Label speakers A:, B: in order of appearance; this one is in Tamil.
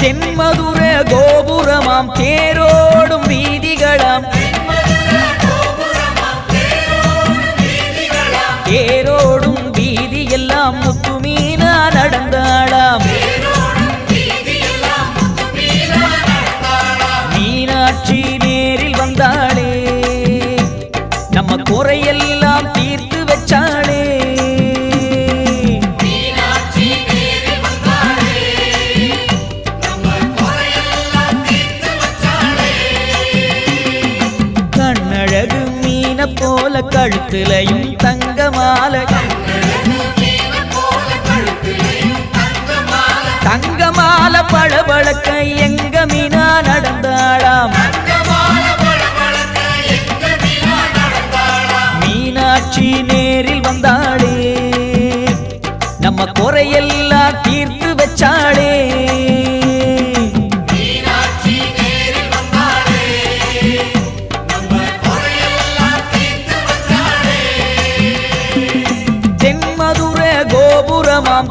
A: தென்மதுர கோபுரமாம் தேரோடும் வீதிகளாம் தேரோடும் வீதி எல்லாம் முத்துமீனா நடந்தாளாம் மீனாட்சி நேரில் வந்தாளே நம்ம குறையெல்லாம் தீர்த்து வச்சாளே கண்ணழகு மீன போல கழுத்துலையும் தங்க மாலை தங்க மாலை பளபளக்க எங்க மீனா நடந்தாளாம் மீனாட்சி நேரில் வந்தாளே நம்ம குறையெல்லாம் தீர்த்து வச்சாளே தென்மதுர கோபுரமாம்